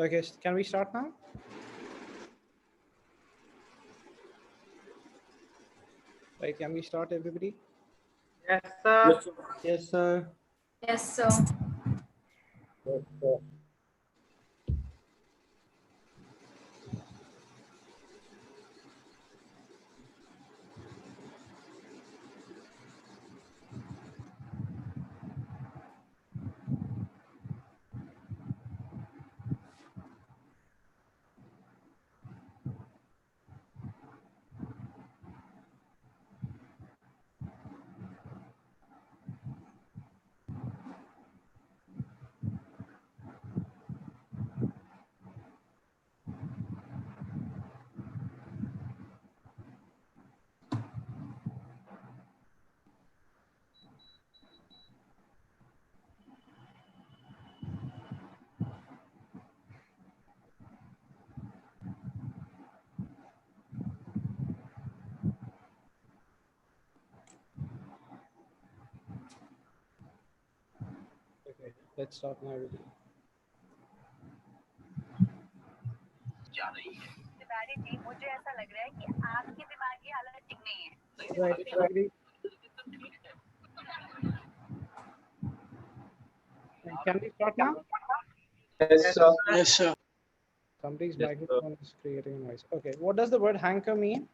Okay, can we start now? Right, can we start, everybody? Yes, sir. Yes, sir. Yes, sir. Yes, sir. Okay, let's start now, everybody. मुझे ऐसा लग रहा है कि आपकी दिमागी हालत ठीक नहीं है। Right, everybody. Can we start now? Yes, sir. Yes, sir. Somebody's microphone is creating a noise. Okay, what does the word hanker mean?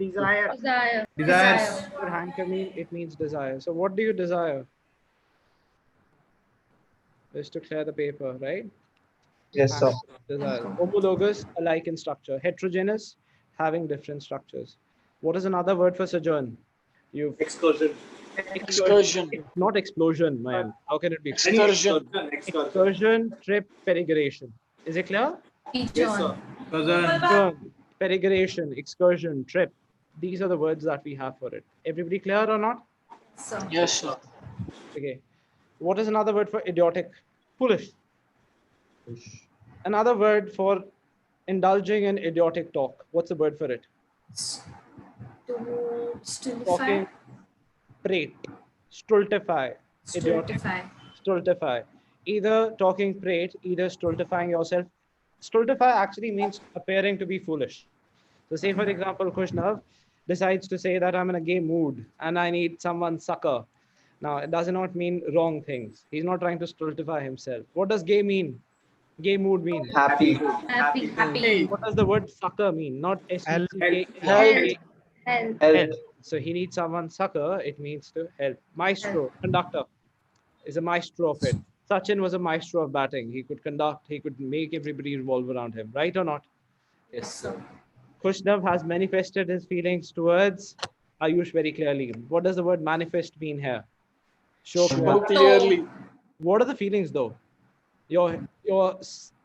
Desire. Desire. Desires. What does the word hanker mean? It means desire. So what do you desire? Just to clear the paper, right? Yes, sir. Desire. Homologous, alike in structure. Heterogeneous, having different structures. What is another word for sojourn? You've Excursion. Excursion. It's not explosion, man. How can it be? Excursion. Excursion, trip, peregrination. Is it clear? Pigeon. Excursion, peregrination, excursion, trip. These are the words that we have for it. Everybody clear or not? So. Yes, sir. Okay. What is another word for idiotic? Foolish. Another word for indulging in idiotic talk. What's the word for it? To stultify. Talking, prate, stultify, idiotic, Stultify. stultify. Either talking prate, either stultifying yourself. Stultify actually means appearing to be foolish. So say, for example, Kushnav decides to say that I'm in a gay mood and I need someone's succor. Now, it does not mean wrong things. He's not trying to stultify himself. What does gay mean? Gay mood mean? Happy. Happy. Happy. What does the word succor mean? Not S-U-C-K. Help. Help. Help. So he needs someone's succor. It means to help. Maestro, conductor, is a maestro of it. Sachin was a maestro of batting. He could conduct, he could make everybody revolve around him. Right or not? Yes, sir. Kushnav has manifested his feelings towards Ayush very clearly. What does the word manifest mean here? Show So clearly. What are the feelings though? Your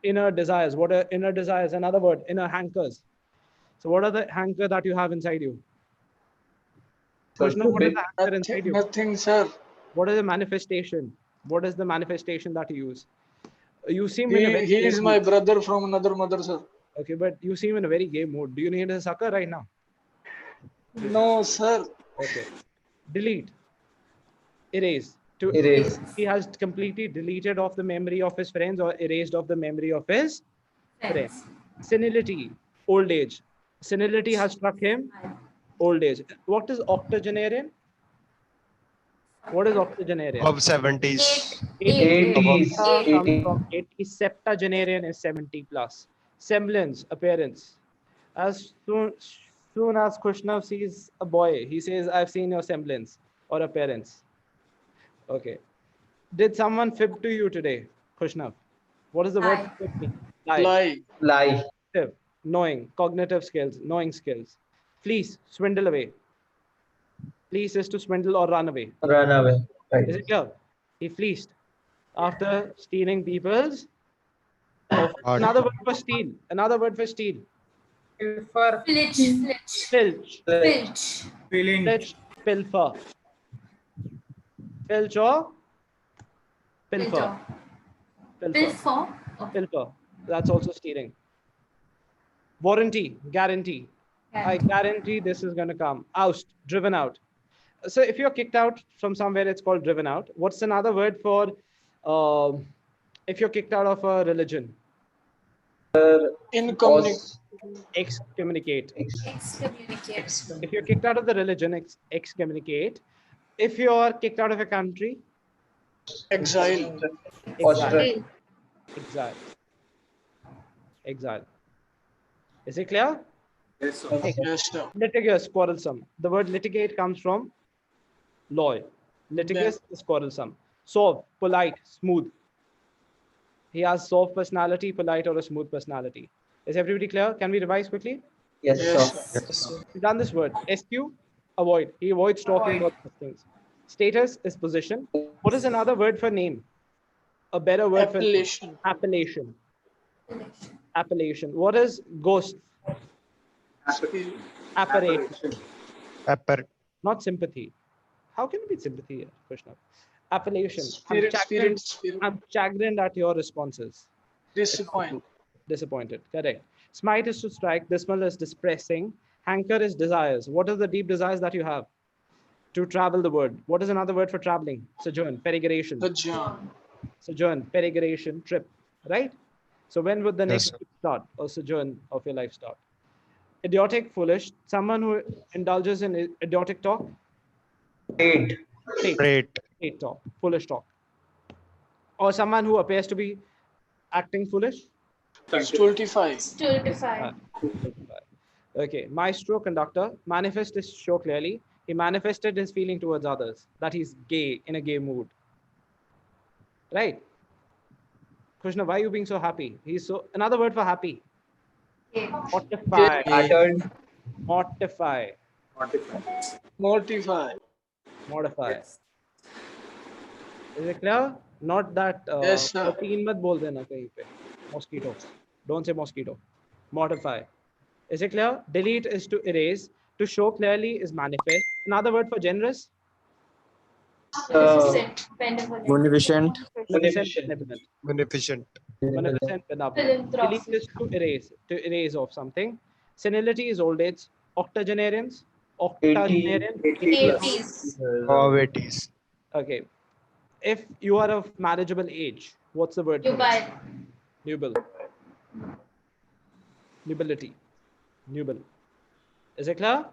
inner desires. What are inner desires? Another word, inner hankers. So what are the hanker that you have inside you? Kushnav, what is the hanker inside you? Nothing, sir. What is the manifestation? What is the manifestation that you use? You seem in a very He gay is my mood. brother from another mother, sir. Okay, but you seem in a very gay mood. Do you need a sucker right now? No, sir. Okay. Delete. Erase. To Erase. He has completely deleted off the memory of his friends or erased off the memory of his friends. Senility. Old age. Senility has struck him. Old age. What is octogenarian? What is octogenarian? Of 70s. 80s. Comes from 80. Septuagenarian is 70 plus. Semblance, appearance. As soon as Kushnav sees a boy, he says, I've seen your semblance or appearance. Okay. Did someone fib to you today, Kushnav? What is the word Lie. fib mean? Lie. Lie. Lie. Fib, knowing, cognitive skills, knowing skills. Fleece, swindle away. Fleece is to swindle or run away. Run away. Is Right. it clear? He fleeced after stealing people's. Another word for steal. Another word for steal. Pilfer. Filch. Filch. Filch. Feeling. Filch. Pilfer. Filch or pilfer. Pilfer. Pilfer. Pilfer. That's also stealing. Warranty. Guarantee. I guarantee this is going to come. Oust. Driven out. So if you're kicked out from somewhere, it's called driven out. What's another word for if you're kicked out of a religion? Incommunicate. Excommunicate. Excommunicate. If you're kicked out of the religion, excommunicate. If you're kicked out of a country, Exile. exile. Exile. Exile. Is it clear? Yes, sir. Yes, sir. Litigious, quarrelsome. The word litigate comes from law. Litigious is quarrelsome. Suave, polite, smooth. He has soft personality, polite, or a smooth personality. Is everybody clear? Can we revise quickly? Yes, Yes, sir. sir. We've done this word. SQ, avoid. He avoids talking about these things. Status is position. What is another word for name? A better word Appellation. for appellation. Appellation. What is ghost? Appellation. Not sympathy. How can it be sympathy here, Krishna? Appellation. Spirit. I'm chagrined at your responses. Disappoint. Disappointed. Correct. Smite is to strike. Dismal is distressing. Hanker is desires. What are the deep desires that you have? To travel the world. What is another word for traveling? Sojourn. Peregrination. The John. Sojourn. Peregrination. Trip. Right? So when would the next trip start or sojourn of your life start? Idiotic, foolish. Someone who indulges in idiotic talk. Straight talk. Foolish talk. Or someone who appears to be acting foolish. Stultify. Stultify. Okay. Maestro, conductor. Manifest is show clearly. He manifested his feeling towards others, that he's gay, in a gay mood. Right? Krishna, why are you being so happy? Another word for happy. Mortify. Pattern. Mortify. Mortify. Mortify. Is it clear? Not that Yes, sir. protein mat bol dena kahin pe. Mosquito. Don't say mosquito. Mortify. Is it clear? Delete is to erase. To show clearly is manifest. Another word for generous? Beneficent. Benevolent. Munificent. Benevolent. Beneficent. Beneficent, benevolent. Delete is to erase of something. Senility is old age. Octogenarians. Octogenarian. 80s. Poverties. Okay. If you are of marriageable age, what's the word? Nubile. Nubile. Nubility. Nubile. Is it clear?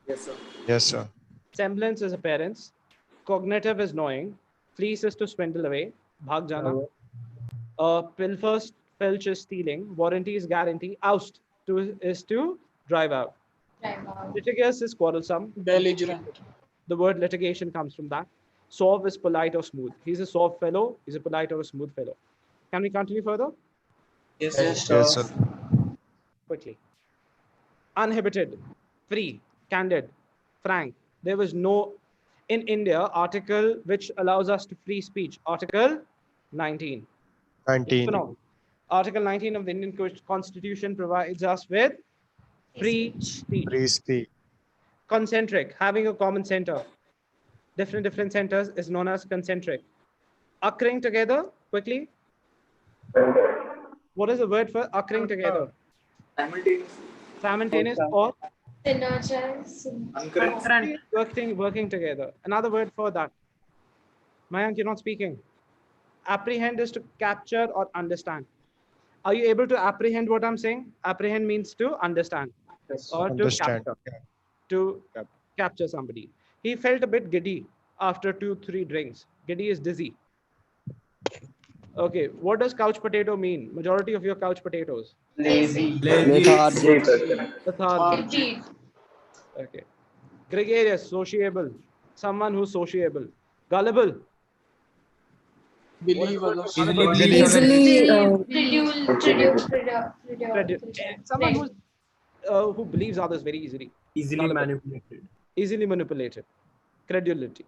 Yes, sir. Yes, sir. Semblance is appearance. Cognitive is knowing. Fleece is to swindle away. Bhag jana. Pilfer, filch is stealing. Warranty is guarantee. Oust is to drive out. Drive out. Litigious is quarrelsome. Belligerent. The word litigation comes from that. Suave is polite or smooth. He's a suave fellow. He's a polite or a smooth fellow. Can we continue further? Yes, Yes, sir. Quickly. Uninhibited, free, candid, frank. There was no, in India, article which allows us to free speech. Article 19. 19. No. Article 19 of the Indian Constitution provides us with free speech. Free speech. Concentric, having a common center. Different centers is known as concentric. Occurring together, quickly. What is the word for occurring together? Simultaneous or Synergize. working together. Another word for that. Mayank, you're not speaking. Apprehend is to capture or understand. Are you able to apprehend what I'm saying? Apprehend means to understand or Understand. to capture. To capture somebody. He felt a bit giddy after 2-3 drinks. Giddy is dizzy. Okay, what does couch potato mean? Majority of your couch potatoes. Lazy. Lethargic. Lethargic. Indeed. Okay. Gregarious, sociable. Someone who's sociable. Gullible. Believe others. Someone who believes others very easily. Easily manipulated. Easily manipulated. Credulity.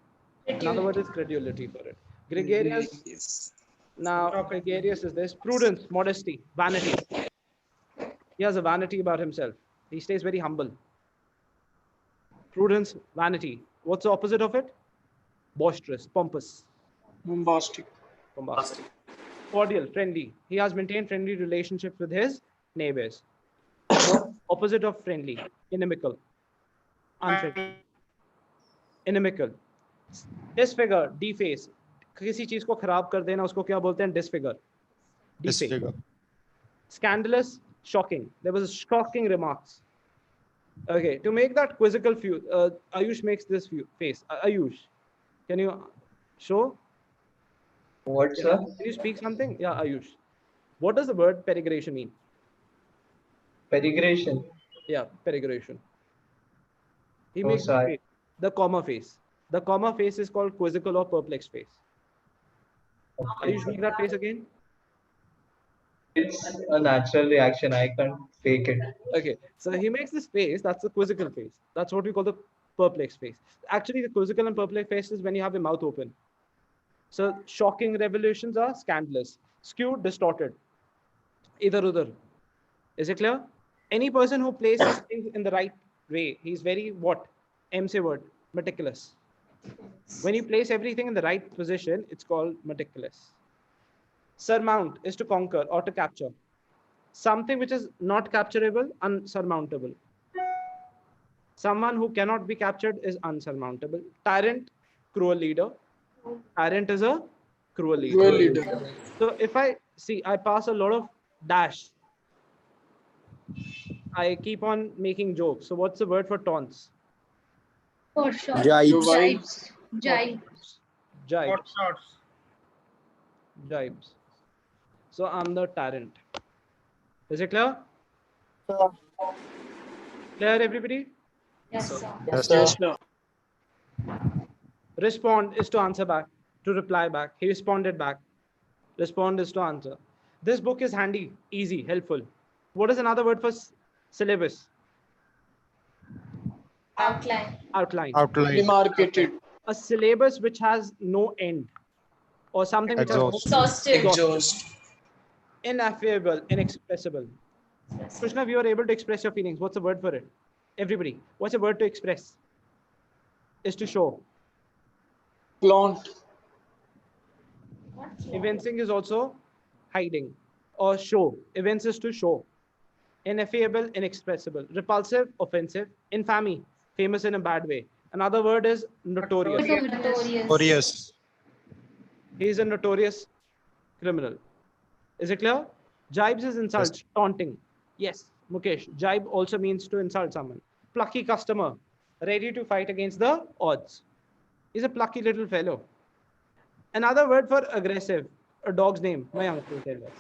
Another word is credulity for it. Gregarious. Now, gregarious is this. Prudence, modesty, vanity. He has a vanity about himself. He stays very humble. Prudence, vanity. What's the opposite of it? Boisterous, pompous. Bombastic. Bombastic. Cordial, friendly. He has maintained friendly relationships with his neighbors. Opposite of friendly, inimical. Unfriendly. Inimical. Disfigure, deface. किसी चीज को खराब कर देना उसको क्या बोलते हैं? Disfigure. Disfigure. Scandalous, shocking. There was shocking remarks. Okay, to make that quizzical feud, Ayush makes this face. Ayush, can you show? What, sir? Can you speak something? Yeah, Ayush. What does the word perigration mean? Perigration. Yeah, perigration. He Oh, makes the sorry. face, the comma face. The comma face is called quizzical or perplexed face. Okay. Ayush, make that face again. It's a natural reaction. I can't fake it. Okay, so he makes this face. That's the quizzical face. That's what we call the perplexed face. Actually, the quizzical and perplexed face is when you have your mouth open. So shocking revelations are scandalous, skewed, distorted. Either other. Is it clear? Any person who places things in the right way, he's very what? MC word, meticulous. When you place everything in the right position, it's called meticulous. Surmount is to conquer or to capture. Something which is not capturable, unsurmountable. Someone who cannot be captured is unsurmountable. Tyrant, cruel leader. Tyrant is a cruel leader. Cruel leader. So if I see, I pass a lot of dash. I keep on making jokes. So what's the word for taunts? For sure. Jibes. Jibes. Jibes. Jibes. Jibes. So I'm the tyrant. Is it clear? Clear, everybody? Yes, sir. Yes, Yes, sir. sir. Respond is to answer back, to reply back. He responded back. Respond is to answer. This book is handy, easy, helpful. What is another word for syllabus? Outline. Outline. Outline. Demarcated. A syllabus which has no end, or something which has no Exhaustive. Exhaust. ineffable, inexpressible. Krishna, if you are able to express your feelings, what's the word for it? Everybody, what's a word to express? Is to show. Flaunt. Evincing is also hiding or show. Evince is to show. Ineffable, inexpressible. Repulsive, offensive. Infamy, famous in a bad way. Another word is notorious. Notorious. Notorious. He is a notorious criminal. Is it clear? Jibes is insult, taunting. Yes, Mukesh. Jibe also means to insult someone. Plucky customer, ready to fight against the odds. He's a plucky little fellow. Another word for aggressive, a dog's name. Mayank will tell us.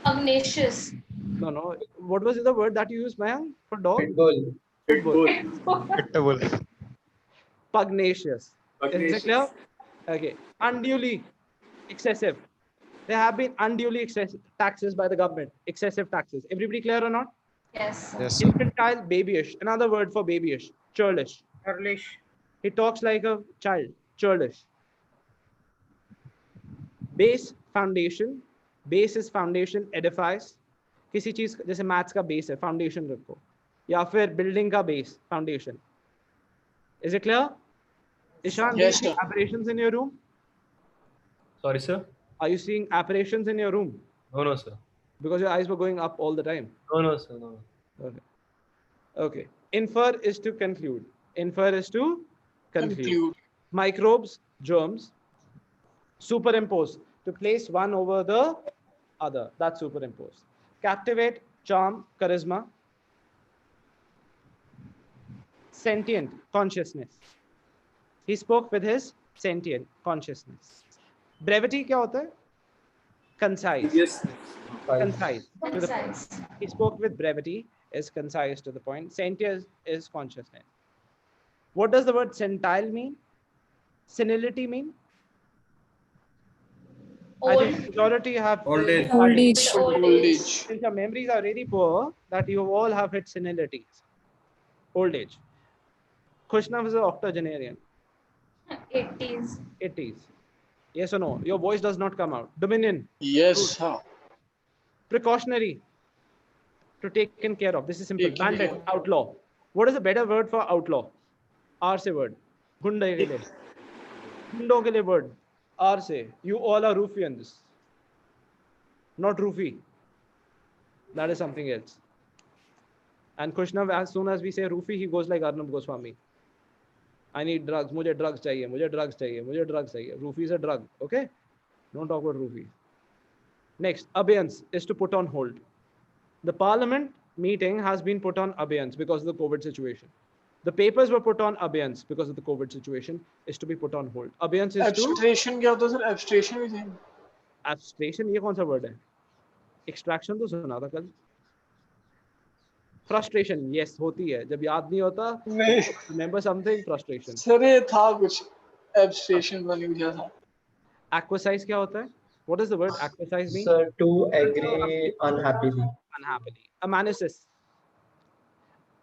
Pugnacious. No. What was the word that you used, Mayank, for dog? Pitbull. Pitbull. Pugnacious. Is it clear? Okay. Unduly excessive. There have been unduly excessive taxes by the government. Excessive taxes. Everybody clear or not? Yes. Yes, sir. Infantile, babyish. Another word for babyish. Churlish. He talks like a child. Churlish. Base, foundation. Base is foundation, edifies. किसी चीज जैसे maths का base है foundation रखो या फिर building का base foundation. Is it clear? Ishan, do you Yes, see sir. apparitions in your room? Sorry, sir. Are you seeing apparitions in your room? No, sir. Because your eyes were going up all the time. No, sir. No. Okay. Infer is to conclude. Infer is to conclude. Conclude. Microbes, germs. Superimpose, to place one over the other. That's superimpose. Captivate, charm, charisma. Sentient, consciousness. He spoke with his sentient consciousness. Brevity क्या होता है? Concise. Yes. Concise. To the point. Concise. He spoke with brevity, is concise to the point. Sentient is consciousness. What does the word sentile mean? Senility mean? I Old. think majority have Old age. Old age. Since your memories are really poor, that you all have hit senilities. Old age. Khushna was an octogenarian. 80s. 80s. Yes or no? Your voice does not come out. Dominion. Yes, sir. Precautionary. To taken care of. This is simple. Taken care Bandit. of. Outlaw. What is a better word for outlaw? R से word. Gunda के लिए. Gundo के लिए word. R से. You all are ruffians. Not roofie. That is something else. And Kushnav, as soon as we say roofie, he goes like Arnab Goswami. I need drugs. मुझे drugs चाहिए. मुझे drugs चाहिए. मुझे drugs चाहिए. Roofie is a drug. Okay? Don't talk about roofie. Next, abeyance is to put on hold. The parliament meeting has been put on abeyance because of the COVID situation. The papers were put on abeyance because of the COVID situation, is to be put on hold. Abeyance is to एब्स्ट्रेशन क्या होता है sir? एब्स्ट्रेशन भी थे. abstraction. ये कौन सा word है? Extraction तो सुना था कल. Frustration, yes, होती है. जब याद नहीं होता, नहीं remember something, frustration. सर ये था कुछ एब्स्ट्रेशन वाली मुझे था. Acquiesce क्या होता है? What does the word acquiesce mean? Sir, to agree unhappily. Unhappily. Amanuensis.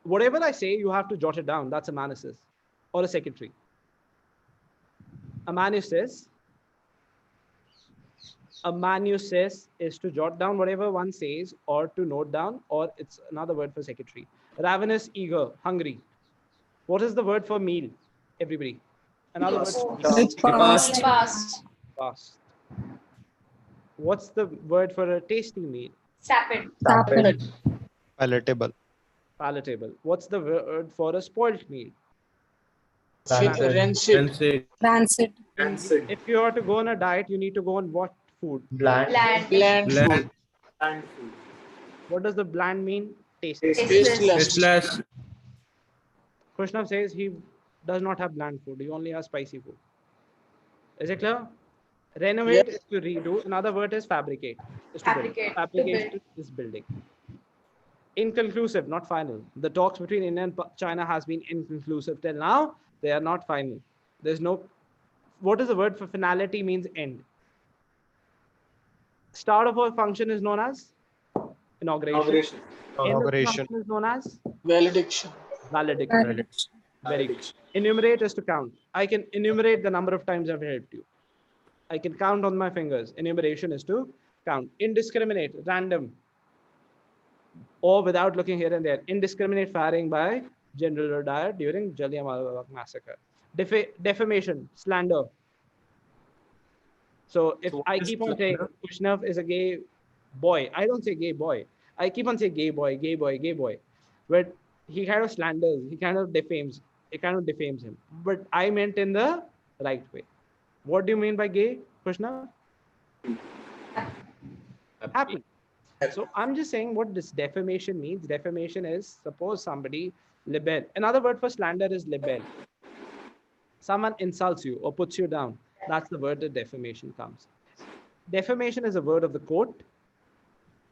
Whatever I say, you have to jot it down. That's amanuensis or a secretary. Amanuensis. Amanuensis is to jot down whatever one says or to note down, or it's another word for secretary. Ravenous, eager, hungry. What is the word for meal? Everybody. Another word for meal. Fast. Fast. What's the word for a tasty meal? Sapid. Sapid. Palatable. Palatable. What's the word for a spoiled meal? Rancid. Rancid. If you are to go on a diet, you need to go on what food? Bland. Bland. Bland food. What does the bland mean? Tasty. Tasteless. Krishna says he does not have bland food. He only has spicy food. Is it clear? Renovate is to redo. Another word is fabricate. Is to build. Fabricate, to Fabrication is building. Inconclusive, not final. The talks between India and China has been inconclusive till now. They are not final. There's no. What is the word for finality? Means end. Start of a function is known as inauguration. End of the Inauguration. function is known as Valediction. valediction. Very good. Enumerate is to count. I can enumerate the number of times I've helped you. I can count on my fingers. Enumeration is to count. Indiscriminate, random, or without looking here and there. Indiscriminate firing by General Rodaya during Jallianwala Bagh massacre. Defamation, slander. So if I keep on saying Kushnav is a gay boy, I don't say gay boy. I keep on saying gay boy, gay boy, gay boy. But he kind of slanders, he kind of defames, it kind of defames him. But I meant in the right way. What do you mean by gay, Kushnav? Happy. So I'm just saying what this defamation means. Defamation is, suppose somebody libel. Another word for slander is libel. Someone insults you or puts you down. That's the word that defamation comes. Defamation is a word of the court.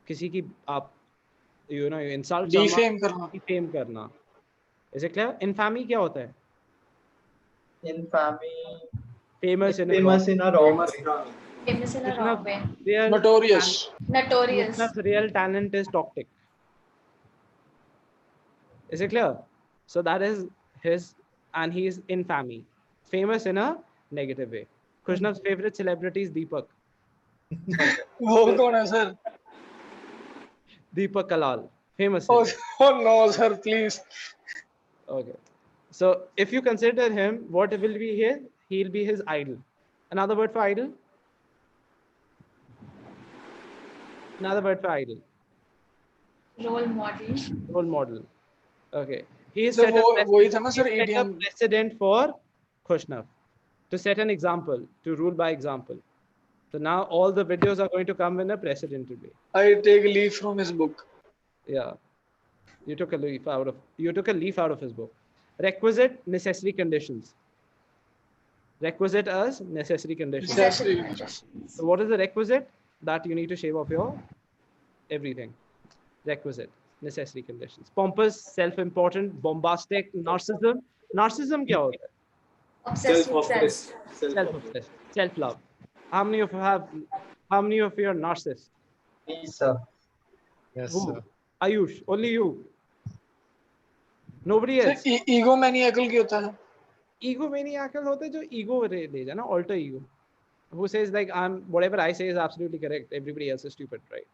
किसी की आप you insult Defame someone, करना. defame करना. Is it clear? Infamy क्या होता है? Infamy. Famous in a Famous in a wrong way. Famous in a wrong way. real Notorious. Notorious. Krishna's real talent is toxic. Is it clear? So that is his, and he is infamy. Famous in a negative way. Krishna's favorite celebrity is Deepak. वो कौन है sir? Deepak Kalal. Famous. Oh, oh no, sir, please. Okay. So if you consider him, what will be his? He'll be his idol. Another word for idol? Another word for idol. Role model. Role model. Okay. He is So set a वही था ना sir set a idiom. precedent for Kushnav to set an example, to rule by example. So now all the videos are going to come in a precedented way. I take a leaf from his book. Yeah. You took a leaf out of his book. Requisite necessary conditions. Requisite as necessary conditions. Necessary. So what is the requisite? That you need to shave off your everything. Requisite, necessary conditions. Pompous, self-important, bombastic, narcissism. Narcissism क्या होता है? Obsessed with self. Self-obsessed, self-love. How many of you are narcissists? Please, sir. Yes, Who? sir. Ayush, only you. Nobody else. Sir egomaniacal क्या होता है? Egomaniacal होते हैं जो ego ले जाना, alter ego. Who says like whatever I say is absolutely correct. Everybody else is stupid, right?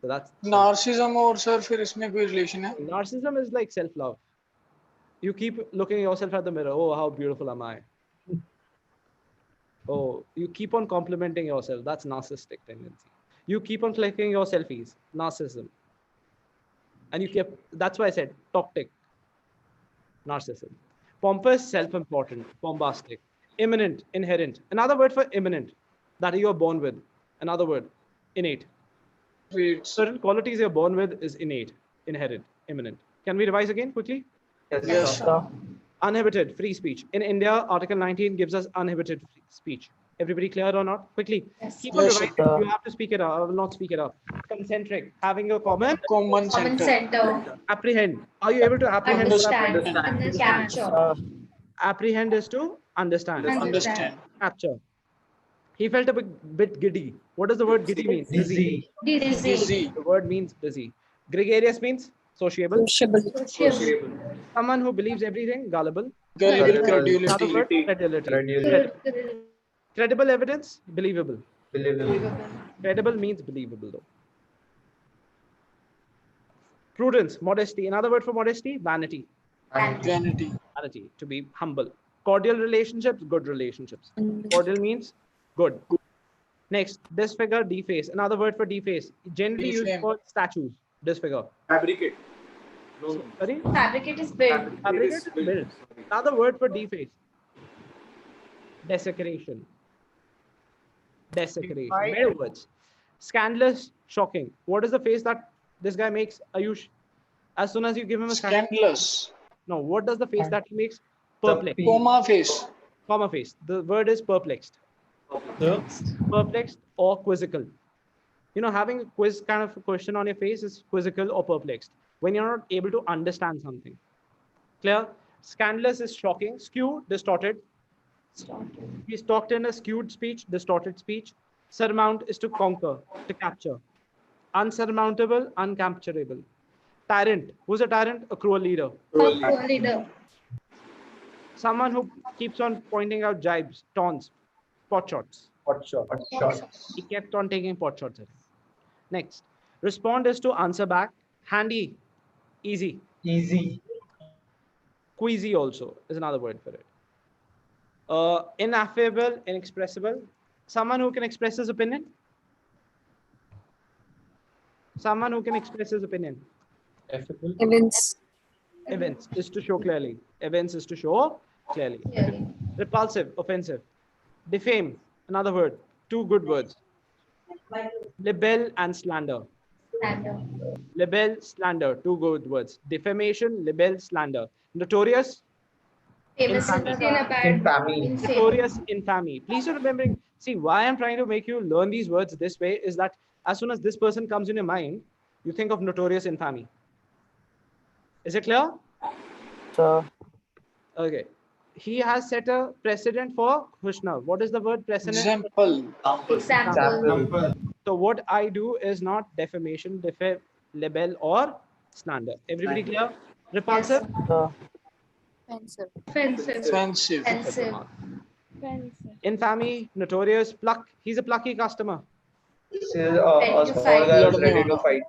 So that's Narcissism और sir फिर इसमें कोई relation है? narcissism is like self-love. You keep looking at yourself at the mirror. Oh, how beautiful am I? Oh, you keep on complimenting yourself. That's narcissistic tendency. You keep on clicking your selfies. Narcissism. And you keep, that's why I said toxic. Narcissism. Pompous, self-important, bombastic. Imminent, inherent. Another word for imminent that you are born with. Another word, innate. Traits. Certain qualities you're born with is innate, inherent, imminent. Can we revise again quickly? Yes, sir. Uninhibited, free speech. In India, Article 19 gives us uninhibited free speech. Everybody clear or not? Quickly. Yes. Keep on Yes, revising. sir. You have to speak it up. I will not speak it up. Concentric, having a common. Common Common center. center. Apprehend. Are you able to apprehend? Understand. Capture. Apprehend is to understand. Understand. Capture. He felt a bit giddy. What does the word giddy mean? Dizzy. Dizzy. Dizzy. The word means busy. Gregarious means sociable. Sociable. Someone who believes everything, gullible. Gullible. Another word, Credulity. credulity. Credulity. Credible evidence, believable. Believable. Credible means believable though. Prudence, modesty. Another word for modesty, vanity. Vanity. Vanity, to be humble. Cordial relationships, good relationships. Cordial means good. Next, disfigure, deface. Another word for deface, generally used Defame. for statues. Disfigure. Fabricate. Sorry? Fabricate is built. Fabricate is built. Another word for deface, desecration. Desecration. Many words. Scandalous, shocking. What is the face that this guy makes? Ayush, as soon as you give him a Scandalous. no, what does the face that he makes? Perplexed. Coma face. Comma face. The word is perplexed. Perplexed or quizzical. You know, having a quiz kind of a question on your face is quizzical or perplexed when you're not able to understand something. Clear? Scandalous is shocking. Skew, distorted. He's talked in a skewed speech, distorted speech. Surmount is to conquer, to capture. Unsurmountable, uncapturable. Tyrant. Who's a tyrant? A cruel leader. A leader. Someone who keeps on pointing out jibes, taunts, pot shots. Hot shot. He kept on taking pot shots at him. Next. Respond is to answer back. Handy, easy. Easy. Queasy also is another word for it. Ineffable, inexpressible. Someone who can express his opinion. Someone who can express his opinion. Events. Events is to show clearly. Events is to show clearly. Clearly. Repulsive, offensive. Defame, another word. Two good words. Libel and slander. And Libel, slander, two good words. Defamation, libel, slander. Notorious, famous in Infamy. notorious, infamy. Please do remembering. See, why I'm trying to make you learn these words this way is that as soon as this person comes in your mind, you think of notorious infamy. Is it clear? Sir. Okay. He has set a precedent for Krishna. What is the word precedent? Example. Example. So what I do is not defamation, libel, or slander. Everybody clear? Repulsive? Offensive. Offensive. Offensive. Offensive. Infamy, notorious, pluck. He's a plucky customer. A small girl ready to fight.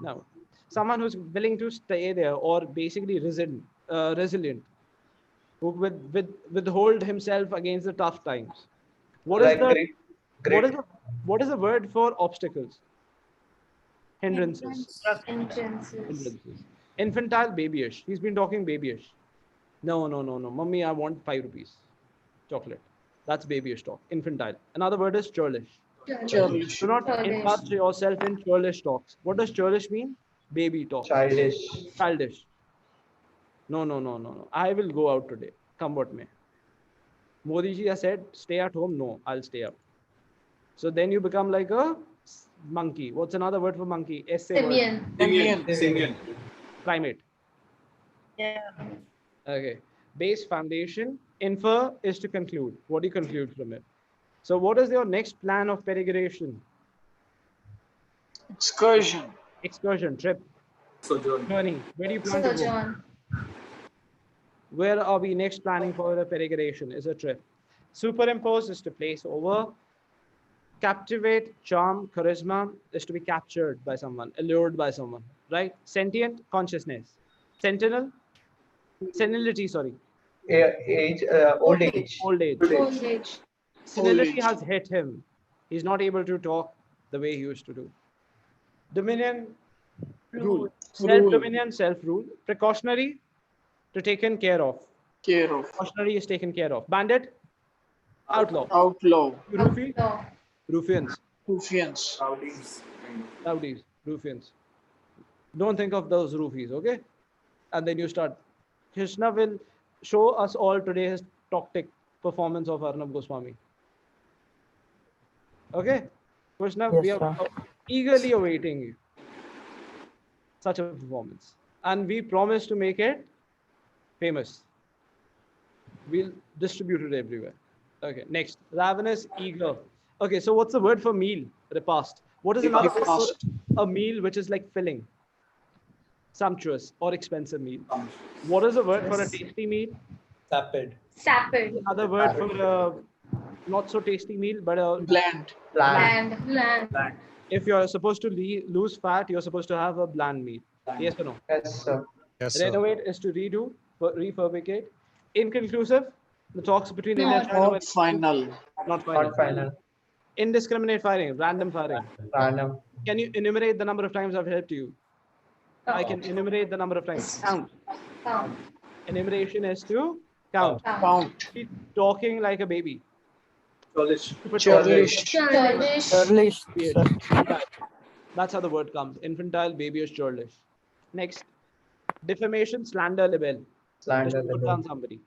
No. Someone who's willing to stay there or basically resilient, who withhold himself against the tough times. What is Like the great. what is the word for obstacles? Hindrances. Entrances. Hindrances. Infantile, babyish. He's been talking babyish. No. Mummy, I want 5 rupees. Chocolate. That's babyish talk. Infantile. Another word is churlish. Churlish. Do not Churlish. indulge yourself in churlish talks. What does churlish mean? Baby talk. Childish. Childish. No. I will go out today. Come what may. Modi ji has said, stay at home. No, I'll stay up. So then you become like a monkey. What's another word for monkey? Essay word. Simian. Simian. Primate. Yeah. Okay. Base, foundation. Infer is to conclude. What do you conclude from it? So what is your next plan of peregrination? Excursion. Excursion, trip, Sojourn. journey. Where do you plan to go? Sojourn. Where are we next planning for a peregrination? Is a trip. Superimpose is to place over. Captivate, charm, charisma is to be captured by someone, allured by someone, right? Sentient, consciousness. Sentinel, senility, sorry, Age, old age. old age. Old age. Senility age. has hit him. He's not able to talk the way he used to do. Dominion, rule. Self-dominion, self-rule. Precautionary, to taken care of. Care of. Precautionary is taken care of. Bandit, outlaw. Outlaw. Roofie, Law. ruffians. Ruffians. Rowdies. Rowdies, ruffians. Don't think of those roofies, okay? And then you start. Krishna will show us all today his tactic performance of Arnab Goswami. Okay? Krishna, Yes, we are sir. eagerly awaiting you. Such a performance. And we promise to make it famous. We'll distribute it everywhere. Okay, next. Ravenous, eager. Okay, so what's the word for meal? Repast. What is another word for a meal which is like filling? Sumptuous or expensive meal. What is the word for a tasty meal? Sapid. Sapid. Another word for a not so tasty meal, but a Bland. Bland. Bland. if you're supposed to lose fat, you're supposed to have a bland meal. Yes or no? Yes, sir. Yes, sir. Renovate is to redo, refabricate. Inconclusive, the talks between India and China. Not final. Not final. Not final. Indiscriminate firing, random firing. Random. Can you enumerate the number of times I've helped you? I can enumerate the number of times. Count. Count. Enumeration is to count. Count. Keep talking like a baby. Churlish. Churlish. Churlish, sir. That's how the word comes. Infantile, babyish, churlish. Next. Defamation, slander, libel. Slander. Just put down somebody.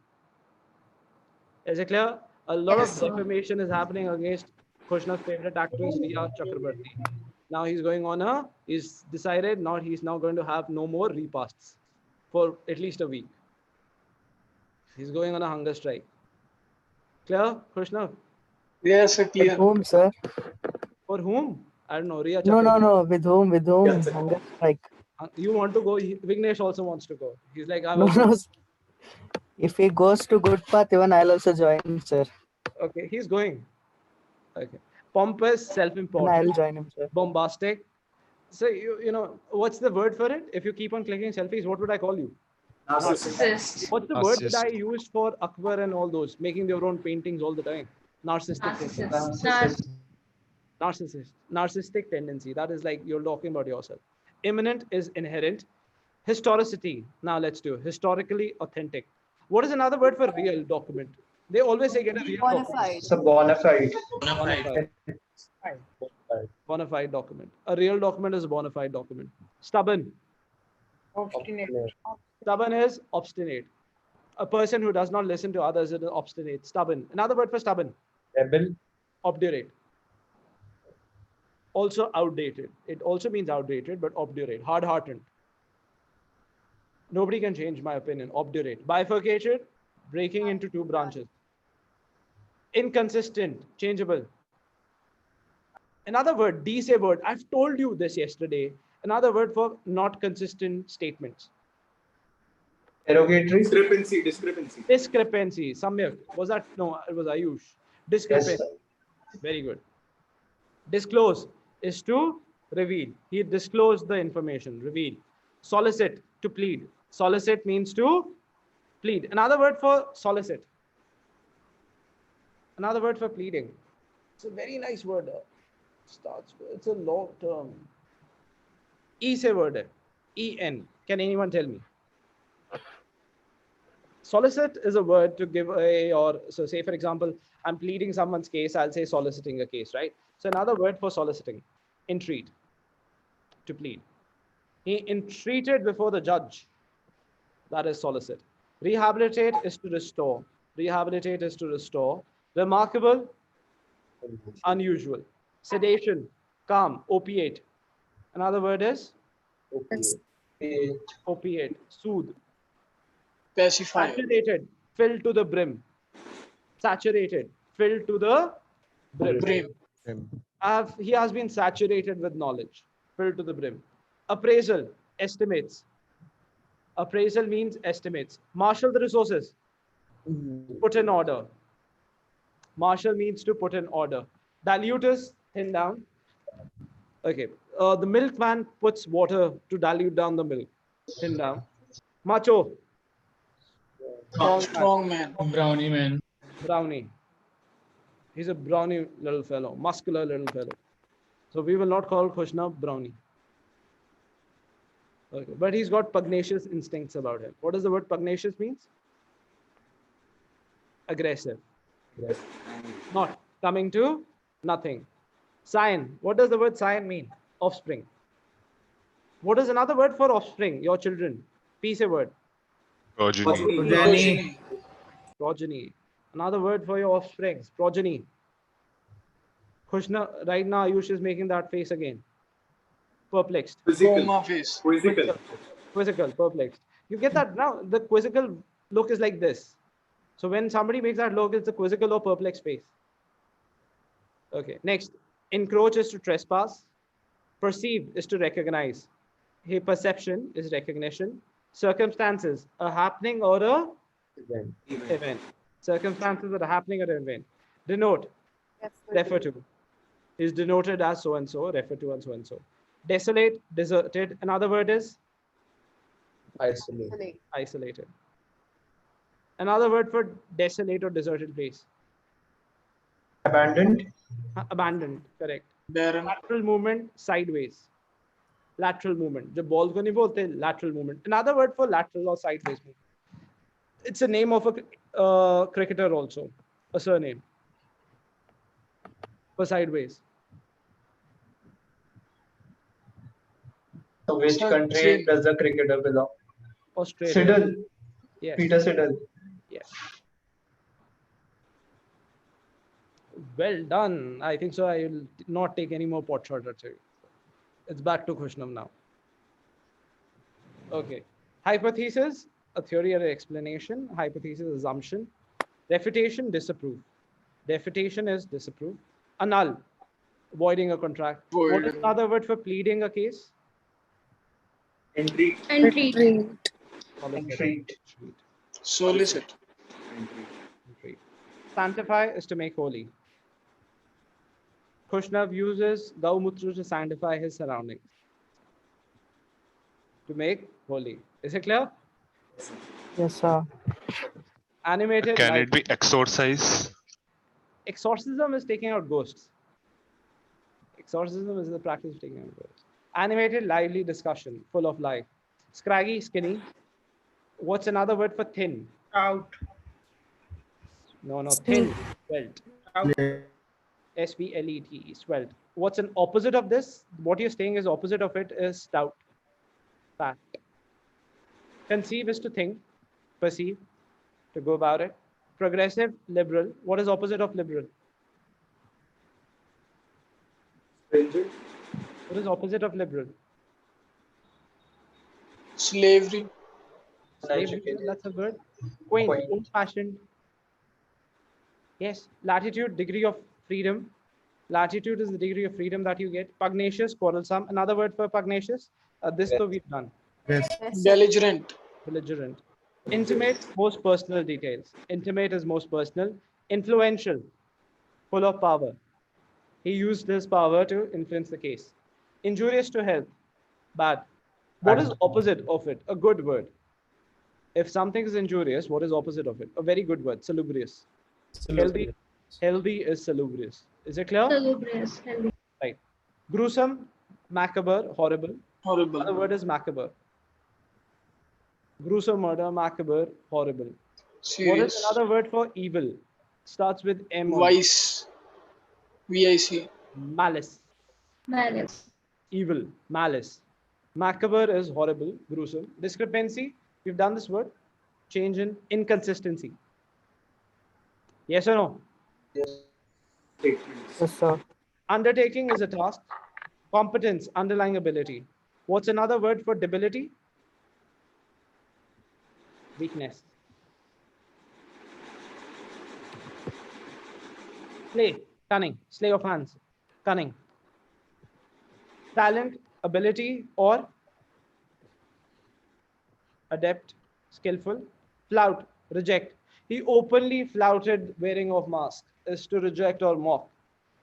Is it clear? A lot Yes, of sir. defamation is happening against Krishna's favorite actress, Riya Chakrabarti. Now he's going on he's decided he's now going to have no more repasts for at least a week. He's going on a hunger strike. Clear, Krishna? Yes, sir, With clear. whom, sir? For whom? I don't know. Riya No, Chakrabarti. no. With whom? With whom? Hunger strike. You want to go? Vignesh also wants to go. He's like, I'm No, also. no. If he goes to good path, even I'll also join, sir. Okay, he's going. Okay. Pompous, And self-important, I'll join him, sir. bombastic. So, you know, what's the word for it? If you keep on clicking selfies, what would I call you? Narcissist. What's the word that Narcissist. I used for Akbar and all those, making their own paintings all the time? Narcissistic tendency. Narcissist. Narcissistic tendency. That is like you're talking about yourself. Imminent is inherent. Historicity. Now let's do historically authentic. What is another word for real document? They always say get a real document. It's a bona fide. Bona fide document. A real document is a bona fide document. Stubborn. Stubborn is obstinate. A person who does not listen to others is obstinate. Stubborn. Another word for stubborn. Rebel. Obdurate. Also outdated. It also means outdated, but obdurate. Hard-hearted. Nobody can change my opinion. Obdurate. Bifurcated. Breaking into two branches. Inconsistent. Changeable. Another word, say word. I've told you this yesterday. Another word for not consistent statements. Derogatory. Discrepancy. Samyak. Was that? No, it was Ayush. Yes, Discrepancy. sir. Very good. Disclose is to reveal. He disclosed the information. Reveal. Solicit, to plead. Solicit means to plead. Another word for solicit. Another word for pleading. It's a very nice word. It's a long term. Say word. En. Can anyone tell me? Solicit is a word to give so say for example, I'm pleading someone's case, I'll say soliciting a case, right? So another word for soliciting, entreat, to plead. He entreated before the judge. That is solicit. Rehabilitate is to restore. Rehabilitate is to restore. Remarkable, unusual. Sedation, calm, opiate. Another word is opiate, soothe. Pacify. Saturated, filled to the brim. Saturated, filled to the brim. Brim. He has been saturated with knowledge, filled to the brim. Appraisal, estimates. Appraisal means estimates. Marshal the resources, put in order. Marshal means to put in order. Dilute is thin down. Okay. The milkman puts water to dilute down the milk. Thin down. Macho. Strong man. Brownie man. Brownie. He's a brownie little fellow, muscular little fellow. So we will not call Krishna brownie. Okay. But he's got pugnacious instincts about him. What does the word pugnacious means? Aggressive. Not coming to nothing. Sign. What does the word sign mean? offspring. What is another word for offspring? Your children. P say word. Progeny. Progeny. Another word for your offsprings. Progeny. Kushna, right now Ayush is making that face again. Perplexed. Coma face. Quizzical, perplexed. You get that now? The quizzical look is like this. So when somebody makes that look, it's a quizzical or perplexed face. Okay, next. Encroach is to trespass. Perceive is to recognize. Hey, perception is recognition. Circumstances, a happening or a event. Circumstances that are happening or an event. Denote, refer to. Is denoted as so and so, refer to and so and so. Desolate, deserted. Another word is isolated. Another word for desolate or deserted place. Abandoned. Abandoned, correct. Barren. Lateral movement, sideways. Lateral movement. जब ball को नहीं बोलते, lateral movement. Another word for lateral or sideways movement. It's a name of a cricketer also, a surname for sideways. To which country does the cricketer belong? Australia. Siddle. Yes. Peter Siddle. Yes. Well done. I think so. I will not take any more pot shots at you. It's back to Kushnam now. Okay. Hypothesis, a theory or an explanation. Hypothesis, assumption. Refutation, disapprove. Refutation is disapprove. Annul, avoiding a contract. What is another word for pleading a case? Entreat. Entreat. Solicit. Entreat. Sanctify is to make holy. Kushnav uses Gaumutra to sanctify his surroundings. To make holy. Is it clear? Yes, sir. Animated. Can it be exorcise? Exorcism is taking out ghosts. Exorcism is the practice of taking out ghosts. Animated, lively discussion, full of life. Scraggy, skinny. What's another word for thin? Out. No, thin. Svelte. S-V-L-E-T-E, svelte. What's an opposite of this? What you're saying is opposite of it is stout. Fat. Conceive is to think. Perceive, to go about it. Progressive, liberal. What is opposite of liberal? Stringent. What is opposite of liberal? Slavery. Slavery, that's a word. Quaint, old-fashioned. Yes. Latitude, degree of freedom. Latitude is the degree of freedom that you get. Pugnacious, quarrelsome. Another word for pugnacious. This though we've done. Belligerent. Belligerent. Intimate, most personal details. Intimate is most personal. Influential, full of power. He used his power to influence the case. Injurious to health, bad. What is opposite of it? A good word. If something is injurious, what is opposite of it? A very good word, salubrious. Healthy is salubrious. Is it clear? Salubrious, healthy. Right. Gruesome, macabre, horrible. Horrible. Another word is macabre. Gruesome murder, macabre, horrible. Serious. What is another word for evil? Starts with M. Vice. V-I-C. Malice. Malice. Evil, malice. Macabre is horrible, gruesome. Discrepancy, we've done this word. Change in inconsistency. Yes or no? Yes, sir. Undertaking is a task. Competence, underlying ability. What's another word for debility? Weakness. Slay, cunning. Slay of hands, cunning. Talent, ability, or adept, skillful. Flout, reject. He openly flouted wearing of mask, is to reject or mock.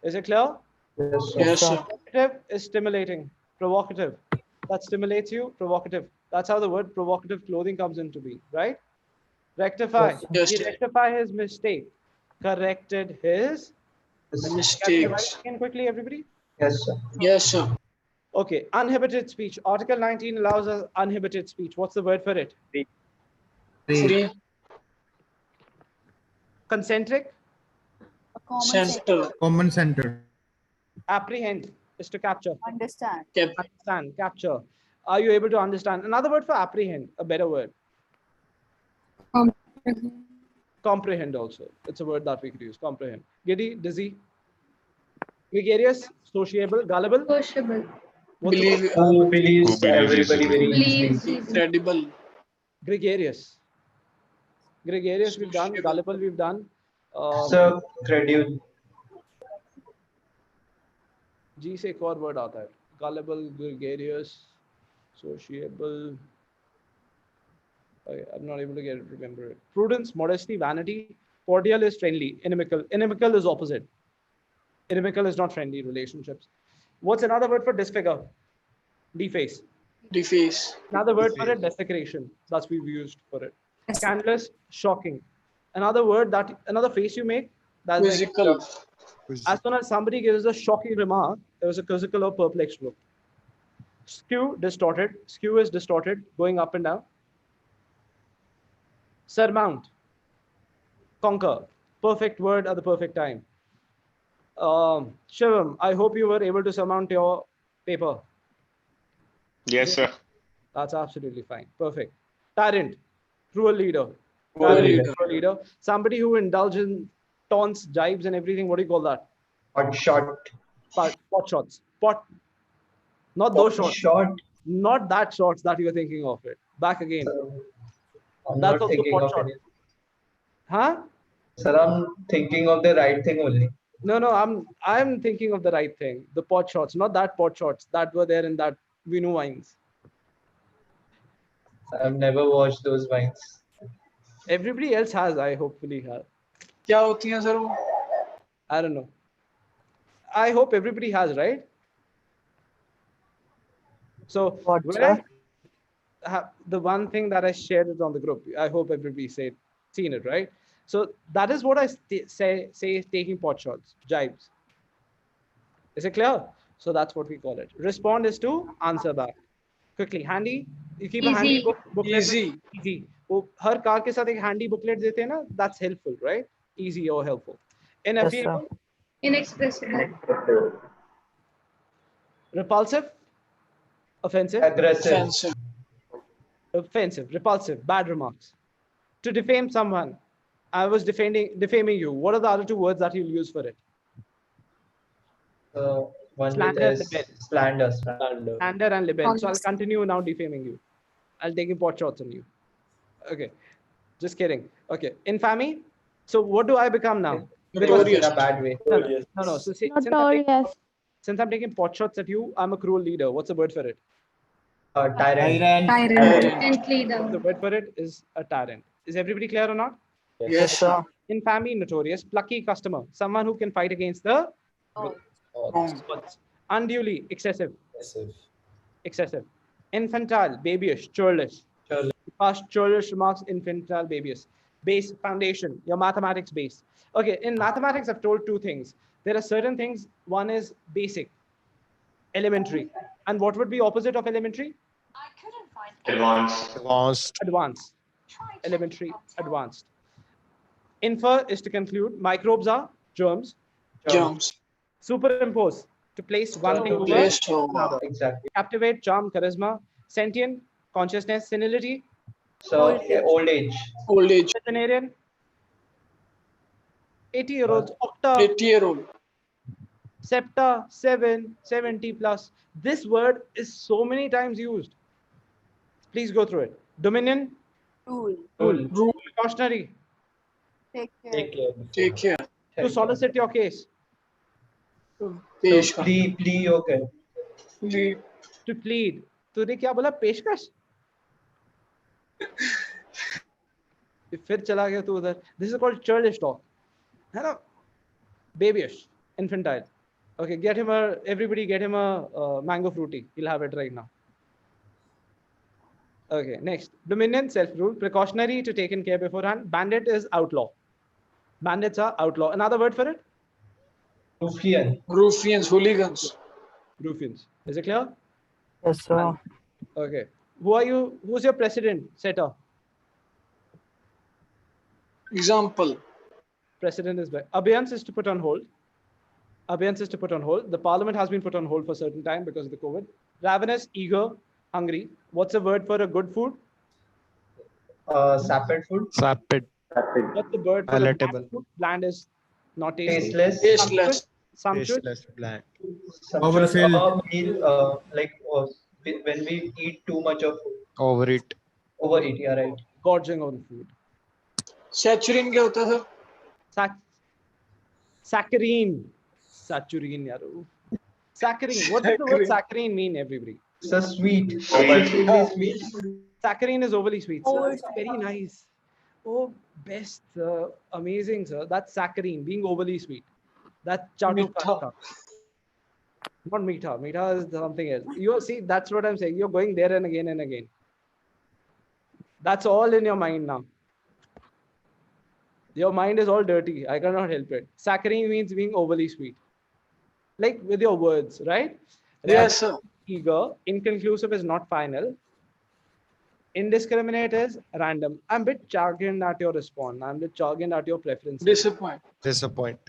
Is it clear? Yes, sir. Provocative is stimulating. Provocative. That stimulates you. Provocative. That's how the word provocative clothing comes into being, right? Rectify. Yes, He sir. rectified his mistake. Corrected his Mistakes. Can quickly, everybody? Yes, sir. Yes, sir. Okay. Uninhibited speech. Article 19 allows us uninhibited speech. What's the word for it? Free. Concentric. Center. Common center. Apprehend. is to capture. Understand. Understand, capture. Are you able to understand? Another word for apprehend, a better word. Comprehend also. It's a word that we could use. Comprehend. Giddy, dizzy. Gregarious, sociable, gullible. Sociable. What's the Believe. word? Who believes Who believes everybody easily? very Believes easily? easily. Credible. Gregarious. Gregarious we've done. Sociable. Gullible we've done. So credulous. G से एक और word आता है. Gullible, gregarious, sociable. Okay, I'm not able to remember it. Prudence, modesty, vanity. Cordial is friendly. Inimical. Inimical is opposite. Inimical is not friendly relationships. What's another word for disfigure? Deface. Deface. Another word for it, desecration. That's we've used for it. Scandalous, shocking. Another word that another face you make. That's like, Quizzical. as soon as somebody gives a shocking remark, there was a quizzical or perplexed look. Skew, distorted. Skew is distorted, going up and down. Surmount. Conquer. Perfect word at the perfect time. Shivam, I hope you were able to surmount your paper. Yes, sir. That's absolutely fine. Perfect. Tyrant. Cruel leader. Cruel Tyrant, leader. cruel leader. Somebody who indulges in taunts, jibes, and everything. What do you call that? Hot shot. Pot shots. Pot. Not those shots. Shot. Not that shots that you're thinking of it. Back again. I'm That's not also thinking pot of shot. it. Huh? Sir, I'm thinking of the right thing only. No, I'm thinking of the right thing. The pot shots, not that pot shots that were there in that Vinu wines. I've never watched those wines. Everybody else has, I hopefully have. क्या होती हैं sir वो? I don't know. I hope everybody has, right? So What, when sir? the one thing that I shared it on the group, I hope everybody seen it, right? So that is what I say is taking pot shots, jibes. Is it clear? So that's what we call it. Respond is to answer back. Quickly, handy. You keep a handy Easy. booklet. Easy. Easy. वो हर car के साथ एक handy booklet देते हैं ना, that's helpful, right? Easy or helpful. Ineffable, Inexpressible. repulsive, offensive, Aggressive. offensive, repulsive, bad remarks. To defame someone, I was defaming you. What are the other two words that you'll use for it? One Slander with and S. libel. Slander. Slander and libel. So I'll continue now defaming you. I'll take pot shots on you. Okay. Just kidding. Okay. Infamy. So what do I become now? In a bad way. No. So since I'm taking pot shots at you, I'm a cruel leader. What's the word for it? Tyrant. Tyrant leader. The word for it is a tyrant. Is everybody clear or not? Yes, sir. Infamy, notorious. Plucky customer. Someone who can fight against the odds. Unduly, excessive. Excessive. Infantile, babyish, churlish. Past churlish remarks, infantile, babyish. Base, foundation, your mathematics base. Okay, in mathematics, I've told two things. There are certain things. One is basic, elementary. And what would be opposite of elementary? Advanced. Advanced. Elementary, advanced. Infer is to conclude. Microbes are germs. Germs. Superimpose, to place one thing over Placed another. Exactly. Captivate, charm, charisma. Sentient, consciousness, senility. So old age. Old age. Centenarian, 80-year-olds. Octa, 80-year-old. septa, 7, 70 plus. This word is so many times used. Please go through it. Dominion, Tool. Rule. cautionary, Take care. Take care. to solicit your case, पेश का. Plea, okay. Plea. to plead. तूने क्या बोला? पेशकश? फिर चला गया तू उधर. This is called churlish talk. है ना? Babyish, infantile. Okay, everybody get him a mango fruity. He'll have it right now. Okay, next. Dominion, self-rule. Precautionary, to take in care beforehand. Bandit is outlaw. Bandits are outlaw. Another word for it? Ruffian. Ruffians, hooligans. Ruffians. Is it clear? Yes, sir. Okay. Who are you? Who's your precedent setter? Example. Precedent is abeyance is to put on hold. Abeyance is to put on hold. The parliament has been put on hold for a certain time because of the COVID. Ravenous, eager, hungry. What's a word for a good food? Sapid food. Sapid. What's the word for a bland Palatable. food? Bland is not tasty. Tasteless. Tasteless. Sumptuous. Tasteless. Bland. Sumptuous. Overfilled. Meal, like when we eat too much of food. Overeat. Overeat, yeah, right. Gorging on food. Saccharine क्या होता है sir? Saccharine. Saccharine, yaro. Saccharine. What does the word saccharine mean, everybody? It's a sweet. Sweet. Saccharine is overly sweet. Sir, Overly it's very nice. Oh, best, sir. Amazing, sir. That's saccharine, being overly sweet. That's chatu Meetha. kasta. Not meetha. Meetha is something else. You see, that's what I'm saying. You're going there and again and again. That's all in your mind now. Your mind is all dirty. I cannot help it. Saccharine means being overly sweet. Like with your words, right? Yes, sir. Eager. Inconclusive is not final. Indiscriminate is random. I'm a bit chagrined at your response. I'm a bit chagrined at your preferences. Disappoint. Disappoint.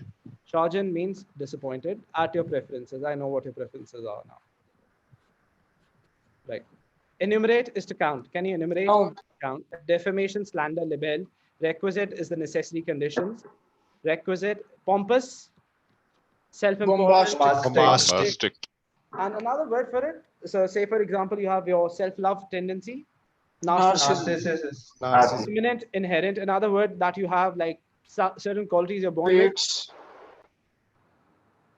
Chagrin means disappointed at your preferences. I know what your preferences are now. Right. Enumerate is to count. Can you enumerate? Count. Defamation, slander, libel. Requisite is the necessary conditions. Requisite, pompous, self-important. Bombastic. And another word for it. So say, for example, you have your self-love tendency. Narcissism. Imminent, inherent. Another word that you have, like certain qualities you're born with. Traits.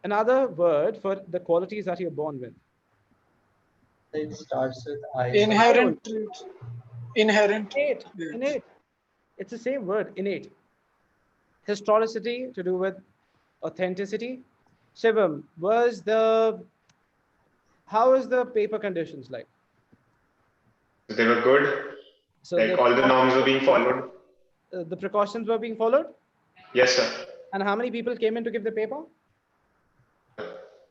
Another word for the qualities that you're born with. It starts with I. Inherent traits. Inherent. Innate. Innate. It's the same word, innate. Historicity to do with authenticity. Shivam, how is the paper conditions like? They were good. So like all the norms were being followed. The precautions were being followed? Yes, sir. And how many people came in to give the paper?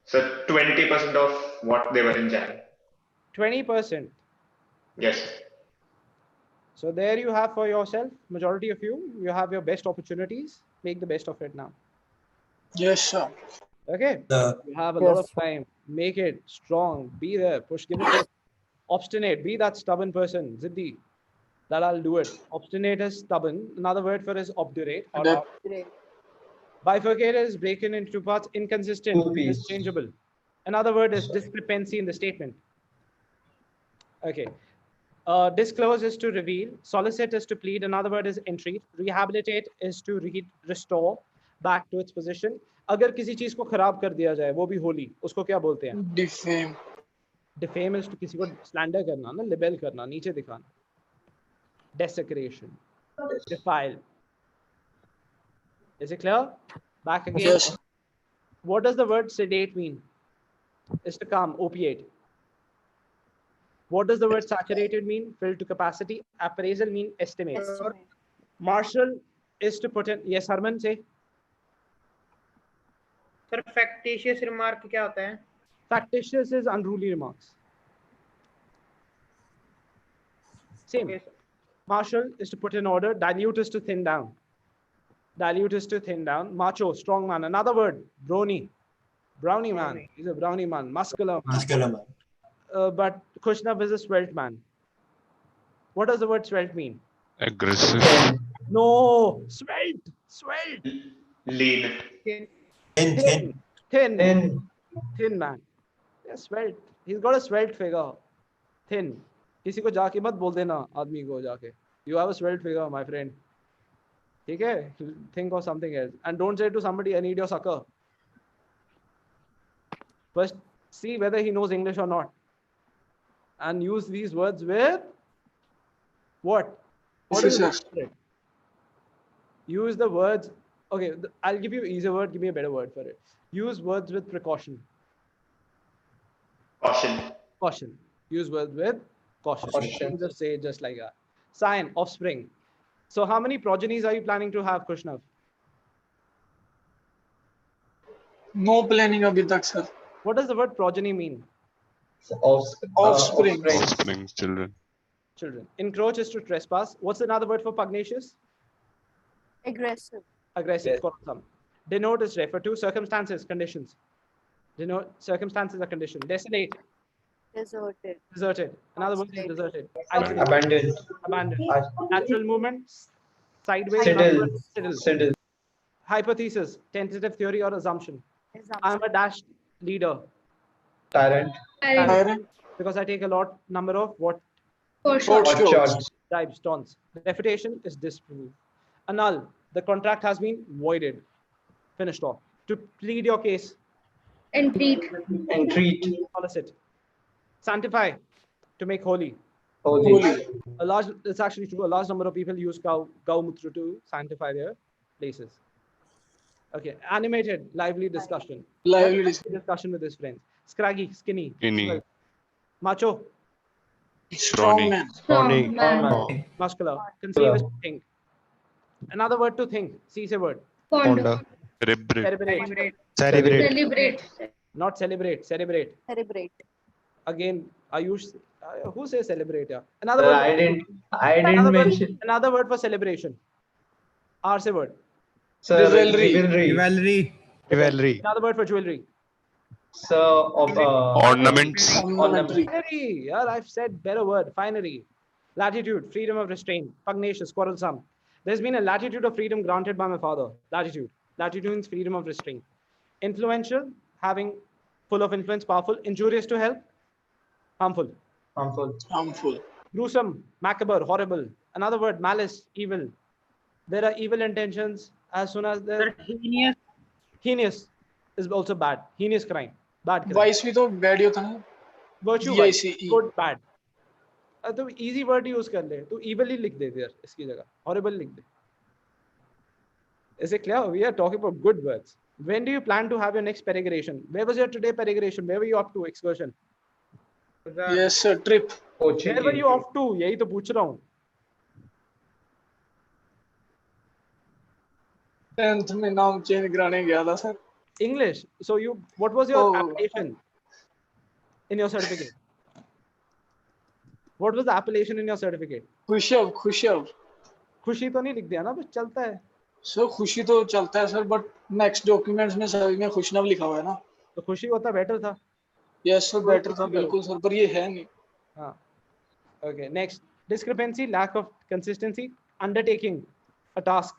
So 20% of what they were in Jan. 20%. Yes, sir. So there you have for yourself, majority of you have your best opportunities. Make the best of it now. Yes, sir. Okay. You have a lot of time. Make it strong. Be there. Push. Give it. Obstinate. Be that stubborn person. Ziddi. That I'll do it. Obstinate is stubborn. Another word for is obdurate. Or bifurcate is breaking into two parts. Inconsistent. Interchangeable. Another word is discrepancy in the statement. Okay. Disclose is to reveal. Solicit is to plead. Another word is entreat. Rehabilitate is to restore back to its position. अगर किसी चीज को खराब कर दिया जाए वो भी होली उसको क्या बोलते हैं? Defame. Defame is to किसी को slander करना ना libel करना नीचे दिखाना. Desecration. Defile. Is it clear? Back again. Yes. What does the word sedate mean? Is to calm, opiate. What does the word saturated mean? Filled to capacity. Appraisal mean estimate. Marshal is to put in. Yes, Harman, say. Sir, factitious remark क्या होता है? Factitious is unruly remarks. Same. Okay, marshal is to put in order. Dilute is to thin down. Dilute is to thin down. Macho, strong man. Another word, brony. Brownie man. He's a brownie man. Muscular man. Muscular man. But Kushnab is a svelte man. What does the word svelte mean? Aggressive. No, svelte. Svelte. Lean. Thin man. Yeah, svelte. He's got a svelte figure. Thin. किसी को जाके मत बोल देना आदमी को जाके. You have a svelte figure, my friend. ठीक है? Think of something else. And don't say to somebody, I need your sucker. First, see whether he knows English or not. And use these words with what? What is it? Use the words. Okay, I'll give you an easier word. Give me a better word for it. Use words with precaution. Caution. Caution. Use words with caution. Just say it just like that. Sign, offspring. So how many progenies are you planning to have, Kushnav? No planning abhi tak, sir. What does the word progeny mean? Offspring. Offspring, children. Children. Encroach is to trespass. What's another word for pugnacious? Aggressive. Aggressive. Yes. Denote is refer to. Circumstances, conditions. Denote, circumstances are condition. Desolate, Deserted. deserted. Another word is deserted. Abandoned. Isolated, Abandoned. abandoned. Natural movement, sideways. Settle. Settle. Settle. Hypothesis, tentative theory or assumption. Assumption. I'm a dash leader Tyrant. Tyrant. because I take a lot number of what For sure. Hot shots. types, taunts. Refutation is disproof. Annul, the contract has been voided. Finished off. To plead your case. Entreat. Entreat. Solicit. Sanctify, to make holy. Holy. It's actually true. A large number of people use Gaumutra to sanctify their places. Okay. Animated, lively discussion. Lively Discussion with his friends. Scraggy, skinny. Skinny. swell. Macho, Strong man. Strong man. muscular. Conceive is to think. Another word to think. See a word. Ponder. Cerebrate. Celebrate. Celebrate. Celebrate. Not celebrate. Celebrate. Celebrate. Again, who says celebrate? Yeah. Another Sir, word. I didn't mention. Another word for celebration. Arse word. Sir, Rivalry. rivalry. Rivalry. Another word for jewelry. Sir, Ornaments. Ornamental. Finery. Yeah, I've said better word. Finery. Latitude, freedom of restraint. Pugnacious, quarrelsome. There's been a latitude of freedom granted by my father. Latitude. Latitude means freedom of restraint. Influential, having full of influence, powerful. Injurious to health, harmful. Harmful. Gruesome, macabre, horrible. Another word, malice, evil. There are evil intentions as soon as there. Heinous. Heinous is also bad. Heinous crime. Bad crime. Vice भी तो bad ही होता है ना. Virtue, VICE. good, bad. तो easy word use कर ले. तो evil ही लिख दे यार इसकी जगह. Horrible लिख दे. Is it clear? We are talking about good words. When do you plan to have your next peregrination? Where was your today peregrination? Where were you up to? Excursion. Yes sir. Trip. Where were you off to? यही तो पूछ रहा हूँ. 10th में नाम change कराने गया था sir. English. So what was your Oh. appellation in your certificate? What was the appellation in your certificate? खुशब. खुशी तो नहीं लिख दिया ना, बस चलता है. सर खुशी तो चलता है सर बट नेक्स्ट डॉक्यूमेंट्स में सभी में खुशनव लिखा हुआ है ना. तो खुशी होता बेटर था. यस सर बेटर था बिल्कुल सर पर ये है नहीं. हाँ. Okay. Next, discrepancy, lack of consistency, undertaking a task.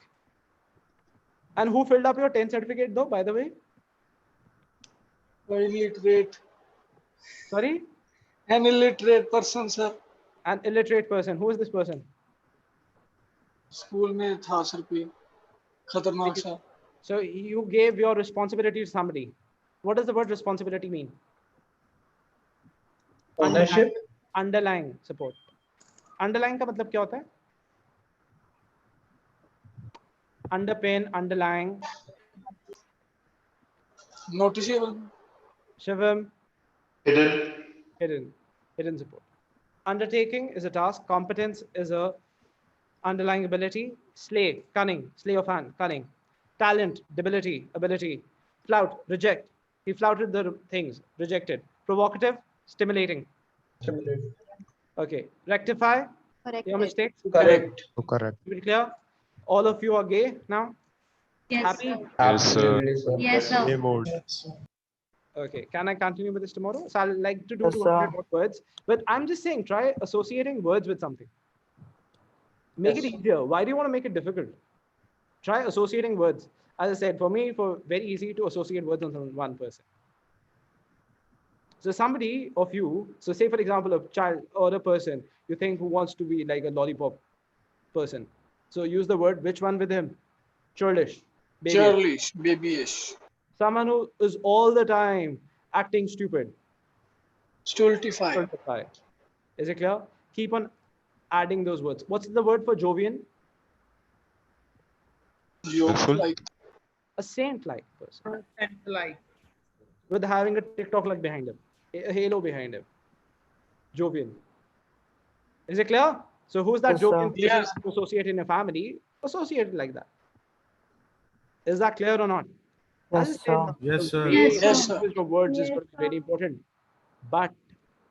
And who filled up your 10th certificate though, by the way? Illiterate. Sorry? An illiterate person sir. An illiterate person. Who is this person? School में था sir कोई खतरनाक सा. So you gave your responsibility to somebody. What does the word responsibility mean? Ownership. Underlying support. Underlying का मतलब क्या होता है? Underpin, underlying. Noticeable. Shivam. Hidden. Hidden support. Undertaking is a task. Competence is a underlying ability. Slay, cunning. Slay of hand, cunning. Talent, debility, ability. Flout, reject. He flouted the things, rejected. Provocative, stimulating. Okay. Rectify your mistakes. Correct. Correct. To be clear, all of you are gay now. Yes. Happy? Sir. Yes, sir. Absolutely, sir. Yes, sir. A mode. Okay. Can I continue with this tomorrow? So I'll like to do Yes, 200 sir. more words, but I'm just saying, try associating words with something. Make it easier. Why do you want to make it difficult? Try associating words. As I said, for me, for very easy to associate words on one person. So somebody of you, so say for example, a child or a person you think who wants to be like a lollipop person. So use the word, which one with him? Churlish. babyish. Churlish, babyish. Someone who is all the time acting stupid. Stultify. Stultify. Is it clear? Keep on adding those words. What's the word for jovian? Joyful. Like A saint-like person And like. with having a TikTok like behind him, a halo behind him. Jovian. Is it clear? So who's that Yes, sir. jovian person Yes. to associate in a family? Associate it like that. Is that clear or not? Yes, As I said, sir. Yes, sir. Yes, Yes, sir. sir. usage of words is Yes, going to be very important, but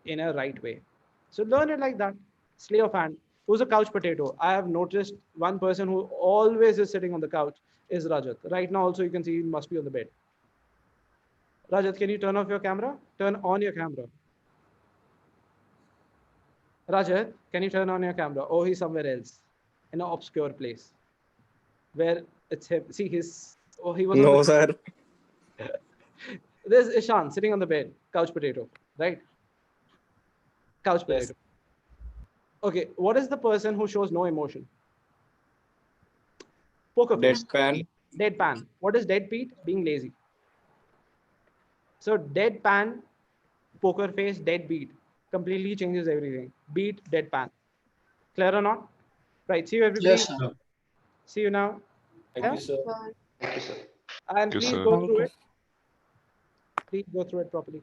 in a right way. So learn it like that. Slay of hand. Who's a couch potato? I have noticed one person who always is sitting on the couch is Rajat. Right now also you can see he must be on the bed. Rajat, can you turn off your camera? Turn on your camera. Rajat, can you turn on your camera? Oh, he's somewhere else in an obscure place where it's him. See, he was. No, sir. There's Ishan sitting on the bed, couch potato, right? Couch potato. Yes. Okay, what is the person who shows no emotion? Poker face. Deadpan. Deadpan. What is deadbeat? Being lazy. So deadpan, poker face, deadbeat completely changes everything. Beat, deadpan. Clear or not? Right. See you everybody. Yes, sir. See you now. Thank you, sir. Thank And you, please sir. go through it. Please go through it properly.